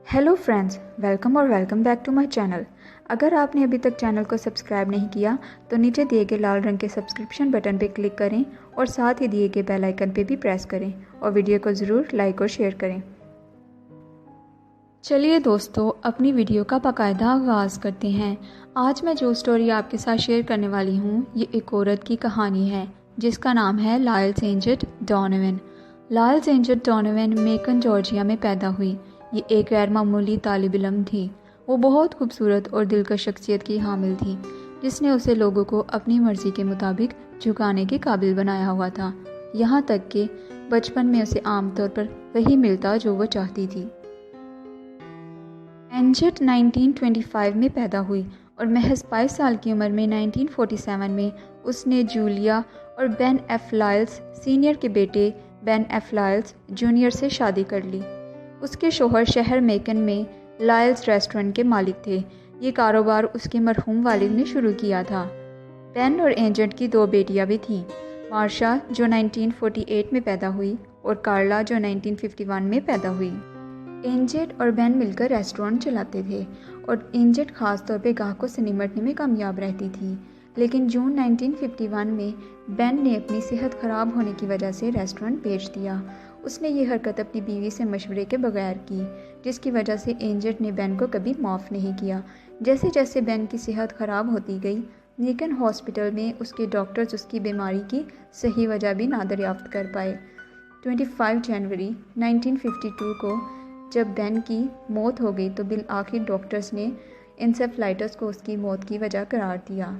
Hello friends, welcome back to my channel. अगर आपने अभी तक चैनल को सब्सक्राइब नहीं किया तो नीचे दिए गए लाल रंग के सब्सक्रिप्शन बटन पर क्लिक करें और साथ ही दिए गए बेल आइकन पे भी प्रेस करें और वीडियो को ज़रूर लाइक और शेयर करें। चलिए दोस्तों, अपनी वीडियो का बाकायदा आगाज़ करते हैं। आज मैं जो स्टोरी आपके साथ शेयर करने वाली हूँ ये एक औरत की कहानी है जिसका नाम है Lyell सेंजेट Donovan. Lyell सेंजेट Donovan Makan Georgia में पैदा हुई। ये एक गैर मामूली तालिब इल्म थी। वो बहुत खूबसूरत और दिलकश शख्सियत की हामिल थी जिसने उसे लोगों को अपनी मर्ज़ी के मुताबिक झुकाने के काबिल बनाया हुआ था। यहाँ तक कि बचपन में उसे आमतौर पर वही मिलता जो वो चाहती थी। एंजेट 1925 में पैदा हुई और महज 22 साल की उम्र में 1947 में उसने जूलिया और बेन एफ लायल्स सीनियर के बेटे बेन एफ लायल्स जूनियर से शादी कर ली। उसके शोहर शहर मेकन में लायल्स रेस्टोरेंट के मालिक थे। ये कारोबार उसके मरहूम वालिद ने शुरू किया था। बेन और एंजेट की दो बेटियां भी थीं, मार्शा जो 1948 में पैदा हुई और कार्ला जो 1951 में पैदा हुई। एंजेट और बेन मिलकर रेस्टोरेंट चलाते थे और एंजेट ख़ास तौर पे ग्राहकों से निपटने में कामयाब रहती थी। लेकिन जून 1951 में बेन ने अपनी सेहत ख़राब होने की वजह से रेस्टोरेंट बेच दिया। उसने ये हरकत अपनी बीवी से मशवरे के बगैर की, जिसकी वजह से एंजेट ने बेन को कभी माफ़ नहीं किया। जैसे जैसे बेन की सेहत ख़राब होती गई, निकन हॉस्पिटल में उसके डॉक्टर्स उसकी बीमारी की सही वजह भी ना दरियाफ्त कर पाए। 25 जनवरी 1952 को जब बेन की मौत हो गई तो बिल आखिर डॉक्टर्स ने इंसेफ्लाइटिस को उसकी मौत की वजह करार दिया।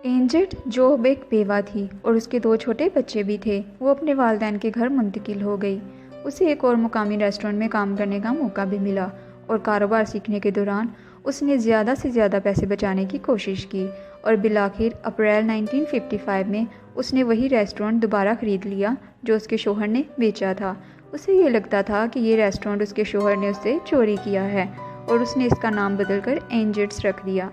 एंजेट जो अब एक बेवा थी और उसके दो छोटे बच्चे भी थे, वो अपने वालिदैन के घर मुंतकिल हो गई। उसे एक और मुकामी रेस्टोरेंट में काम करने का मौका भी मिला और कारोबार सीखने के दौरान उसने ज़्यादा से ज़्यादा पैसे बचाने की कोशिश की और बिलाखिर अप्रैल 1955 में उसने वही रेस्टोरेंट दोबारा ख़रीद लिया जो उसके शोहर ने बेचा था। उसे ये लगता था कि ये रेस्टोरेंट उसके शोहर ने उससे चोरी किया है और उसने इसका नाम बदलकर एंजेट्स रख दिया।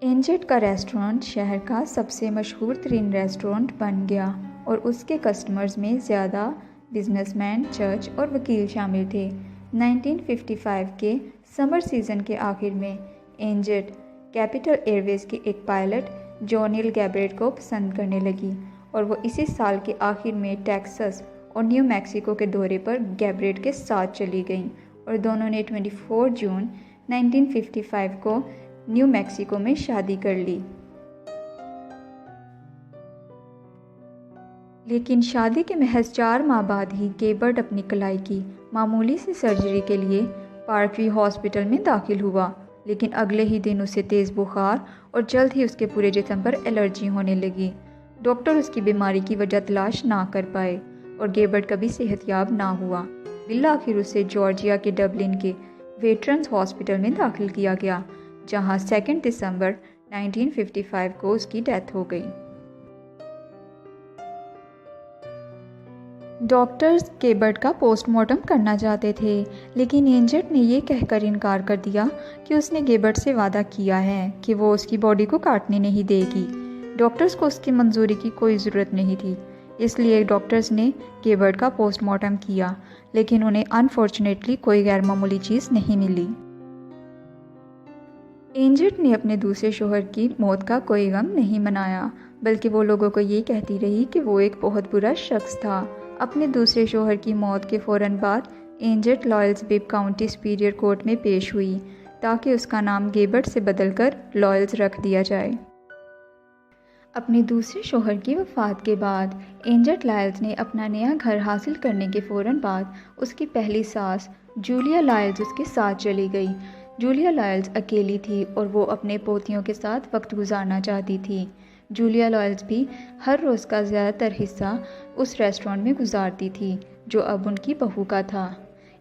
एंजेट का रेस्टोरेंट शहर का सबसे मशहूर तरीन रेस्टोरेंट बन गया और उसके कस्टमर्स में ज़्यादा बिजनेसमैन, जज और वकील शामिल थे। 1955 के समर सीज़न के आखिर में एंजेट कैपिटल एयरवेज़ के एक पायलट जॉनिल गैब्रेट को पसंद करने लगी और वो इसी साल के आखिर में टेक्सास और न्यू मैक्सिको के दौरे पर गैब्रेट के साथ चली गईं और दोनों ने 24 जून 1955 को न्यू मैक्सिको में शादी कर ली। लेकिन शादी के महज 4 माह बाद ही गैबर्ट अपनी कलाई की मामूली सी सर्जरी के लिए पार्कव्यू हॉस्पिटल में दाखिल हुआ। लेकिन अगले ही दिन उसे तेज़ बुखार और जल्द ही उसके पूरे जिस्म पर एलर्जी होने लगी। डॉक्टर उसकी बीमारी की वजह तलाश ना कर पाए और गैबर्ट कभी सेहतयाब ना हुआ। बिलाखिर उसे जॉर्जिया के डबलिन के वेटरन्स हॉस्पिटल में दाखिल किया गया, जहां 2 दिसंबर 1955 को उसकी डेथ हो गई। डॉक्टर्स गैबर्ट का पोस्टमार्टम करना चाहते थे, लेकिन एंजेट ने यह कहकर इनकार कर दिया कि उसने गैबर्ट से वादा किया है कि वो उसकी बॉडी को काटने नहीं देगी। डॉक्टर्स को उसकी मंजूरी की कोई ज़रूरत नहीं थी, इसलिए डॉक्टर्स ने गैबर्ट का पोस्टमार्टम किया, लेकिन उन्हें अनफॉर्चुनेटली कोई गैर मामूली चीज़ नहीं मिली। एंजेट ने अपने दूसरे शोहर की मौत का कोई गम नहीं मनाया, बल्कि वो लोगों को ये कहती रही कि वो एक बहुत बुरा शख्स था। अपने दूसरे शोहर की मौत के फ़ौरन बाद एंजेट लॉयल्स बिब काउंटी सुपीरियर कोर्ट में पेश हुई ताकि उसका नाम गैबर्ट से बदलकर लॉयल्स रख दिया जाए। अपने दूसरे शोहर की वफ़ात के बाद एंजेट लायल्स ने अपना नया घर हासिल करने के फ़ौरन बाद उसकी पहली सास जूलिया लायल्स उसके साथ चली गई। जूलिया लायल्स अकेली थी और वो अपने पोतियों के साथ वक्त गुजारना चाहती थी। जूलिया लायल्स भी हर रोज़ का ज़्यादातर हिस्सा उस रेस्टोरेंट में गुजारती थी जो अब उनकी बहू का था।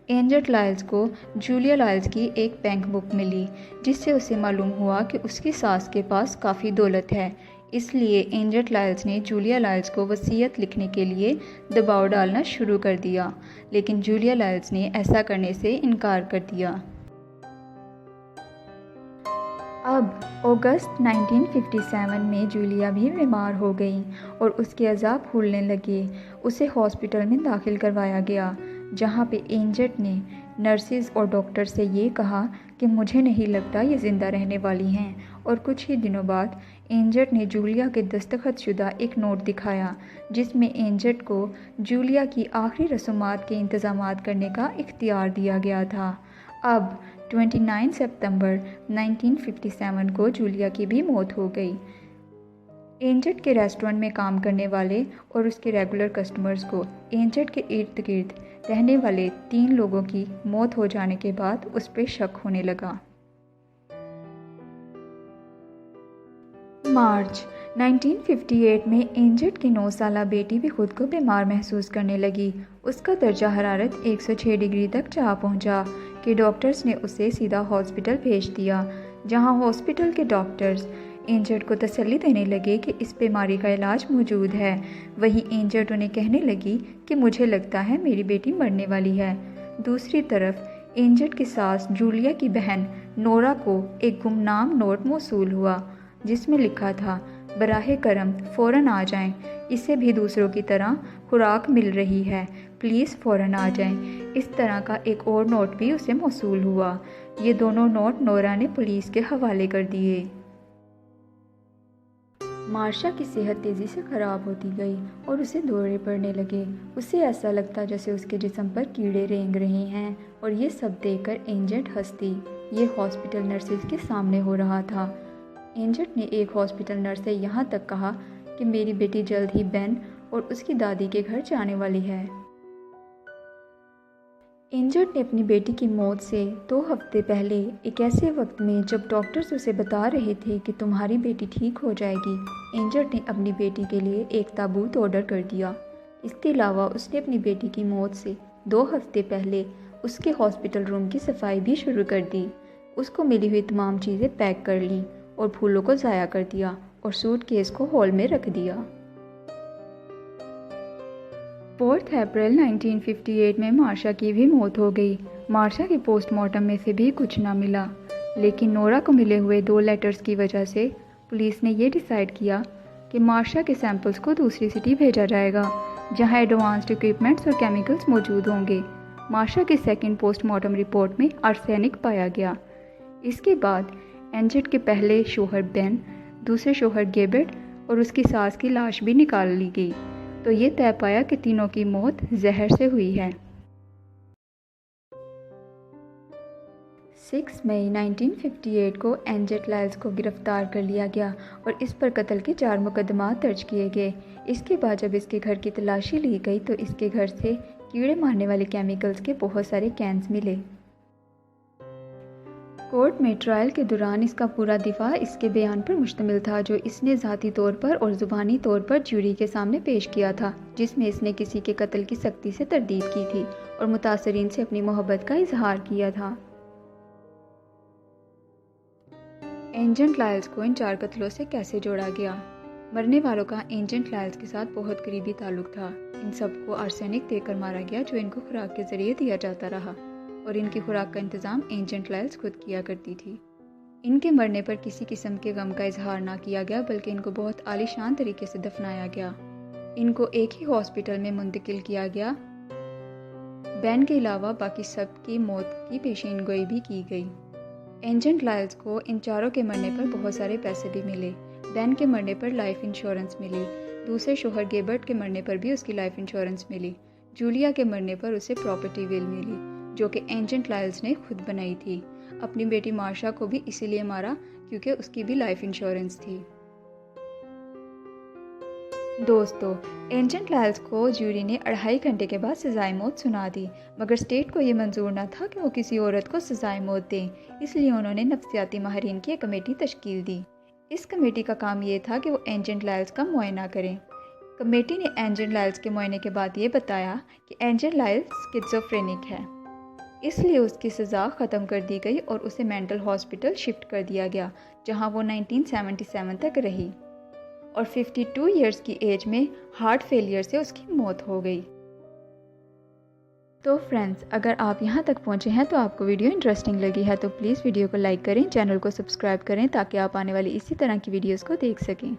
एंजेट लायल्स को जूलिया लायल्स की एक बैंक बुक मिली जिससे उसे मालूम हुआ कि उसकी सास के पास काफ़ी दौलत है। इसलिए एंजेट लायल्स ने जूलिया लायल्स को वसीयत लिखने के लिए दबाव डालना शुरू कर दिया, लेकिन जूलिया लायल्स ने ऐसा करने से इनकार कर दिया। अब अगस्त 1957 में जूलिया भी बीमार हो गई और उसके अज़ाब फूलने लगे। उसे हॉस्पिटल में दाखिल करवाया गया, जहाँ पे एंजट ने नर्सिस और डॉक्टर से ये कहा कि मुझे नहीं लगता ये ज़िंदा रहने वाली हैं। और कुछ ही दिनों बाद एंजट ने जूलिया के दस्तखतशुदा एक नोट दिखाया, जिसमें एंजट को जूलिया की आखिरी रसूमात के इंतज़ामात करने का इख्तियार दिया गया था। अब 29 सितंबर 1957 को जूलिया की भी मौत हो गई। एंजट के रेस्टोरेंट में काम करने वाले और उसके रेगुलर कस्टमर्स को एंजट के इर्द गिर्द रहने वाले 3 लोगों की मौत हो जाने के बाद उस पर शक होने लगा। मार्च 1958 में एंजट की 9 साला बेटी भी खुद को बीमार महसूस करने लगी। उसका दर्जा हरारत 106 डिग्री तक जा पहुंचा कि डॉक्टर्स ने उसे सीधा हॉस्पिटल भेज दिया, जहां हॉस्पिटल के डॉक्टर्स एंजट को तसल्ली देने लगे कि इस बीमारी का इलाज मौजूद है। वहीं एंजट उन्हें कहने लगी कि मुझे लगता है मेरी बेटी मरने वाली है। दूसरी तरफ एंजट की सास जूलिया की बहन नोरा को एक गुमनाम नोट मौसूल हुआ, जिसमें लिखा था, बराहे करम फ़ौरन आ जाएं, इसे भी दूसरों की तरह खुराक मिल रही है, प्लीज़ फ़ौरन आ जाएं। इस तरह का एक और नोट भी उसे मौसूल हुआ। ये दोनों नोट नोरा ने पुलिस के हवाले कर दिए। मार्शा की सेहत तेज़ी से ख़राब होती गई और उसे दौरे पड़ने लगे। उसे ऐसा लगता जैसे उसके जिस्म पर कीड़े रेंग रहे हैं, और ये सब देखकर एंजट हंसती। ये हॉस्पिटल नर्सिस के सामने हो रहा था। एंजट ने एक हॉस्पिटल नर्स से यहाँ तक कहा कि मेरी बेटी जल्द ही बेन और उसकी दादी के घर जाने वाली है। एंजट ने अपनी बेटी की मौत से 2 हफ्ते पहले एक ऐसे वक्त में जब डॉक्टर्स उसे बता रहे थे कि तुम्हारी बेटी ठीक हो जाएगी, एंजट ने अपनी बेटी के लिए एक ताबूत ऑर्डर कर दिया। इसके अलावा उसने अपनी बेटी की मौत से 2 हफ्ते पहले उसके हॉस्पिटल रूम की सफाई भी शुरू कर दी। उसको मिली हुई तमाम चीज़ें पैक कर ली और फूलों को ज़ाया कर दिया और सूटकेस को हॉल में रख दिया। 4 अप्रैल 1958 में मार्शा की भी मौत हो गई। मार्शा के पोस्टमार्टम में से भी कुछ ना मिला, लेकिन नोरा को मिले हुए 2 लेटर्स की वजह से पुलिस ने ये डिसाइड किया कि मार्शा के सैंपल्स को दूसरी सिटी भेजा जाएगा, जहां एडवांस्ड इक्विपमेंट्स और केमिकल्स मौजूद होंगे। मार्शा की सेकंड पोस्टमार्टम रिपोर्ट में आर्सेनिक पाया गया। इसके बाद एंजट के पहले शोहर बेन, दूसरे शोहर गेबेट और उसकी सास की लाश भी निकाल ली गई, तो ये तय पाया कि तीनों की मौत जहर से हुई है। 6 मई 1958 को एंजट लाइल्स को गिरफ्तार कर लिया गया और इस पर कत्ल के 4 मुकदमात दर्ज किए गए। इसके बाद जब इसके घर की तलाशी ली गई तो इसके घर से कीड़े मारने वाले केमिकल्स के बहुत सारे कैंस मिले। कोर्ट में ट्रायल के दौरान इसका पूरा दिफा इसके बयान पर मुश्तमिल था, जो इसने ज़ाती तौर पर और ज़ुबानी तौर पर ज्यूरी के सामने पेश किया था, जिसमें इसने किसी के कत्ल की सख्ती से तरदीद की थी और मुतासरीन से अपनी मोहब्बत का इजहार किया था। एंजट लाइल्स को इन 4 कत्लों से कैसे जोड़ा गया? मरने वालों का एंजट लाइल्स के साथ बहुत करीबी ताल्लुक था। इन सबको आर्सेनिक देकर मारा गया, जो इनको खुराक के ज़रिए दिया जाता रहा, और इनकी खुराक का इंतज़ाम एंजट लाइल्स खुद किया करती थी। इनके मरने पर किसी किस्म के गम का इजहार ना किया गया, बल्कि इनको बहुत आलीशान तरीके से दफनाया गया। इनको एक ही हॉस्पिटल में मुंतकिल किया गया। बेन के अलावा बाकी सब की मौत की पेशीन गोई भी की गई। एंजट लाइल्स को इन 4 के मरने पर बहुत सारे पैसे भी मिले। बेन के मरने पर लाइफ इंश्योरेंस मिली। दूसरे शोहर गेबर्ट के मरने पर भी उसकी लाइफ इंश्योरेंस मिली। जूलिया के मरने पर उसे प्रॉपर्टी विल मिली, जो कि एंजट लाइल्स ने खुद बनाई थी। अपनी बेटी मार्शा को भी इसीलिए मारा क्योंकि उसकी भी लाइफ इंश्योरेंस थी। दोस्तों, एंजट लाइल्स को ज्यूरी ने 2.5 घंटे के बाद सजाए मौत सुना दी, मगर स्टेट को ये मंजूर न था कि वो किसी औरत को सजाए मौत दें। इसलिए उन्होंने नफ्सियाती माहिरीन की एक कमेटी तश्कील दी। इस कमेटी का काम ये था कि वो एंजट लाइल्स का मुआयना करें। कमेटी ने एंजट लाइल्स के मुआयने के बाद ये बताया कि एंजट लाइल्स स्किज़ोफ्रेनिक है, इसलिए उसकी सज़ा ख़त्म कर दी गई और उसे मेंटल हॉस्पिटल शिफ्ट कर दिया गया, जहां वो 1977 तक रही और 52 इयर्स की एज में हार्ट फेलियर से उसकी मौत हो गई। तो फ्रेंड्स, अगर आप यहाँ तक पहुँचे हैं तो आपको वीडियो इंटरेस्टिंग लगी है तो प्लीज़ वीडियो को लाइक करें, चैनल को सब्सक्राइब करें ताकि आप आने वाली इसी तरह की वीडियोज़ को देख सकें।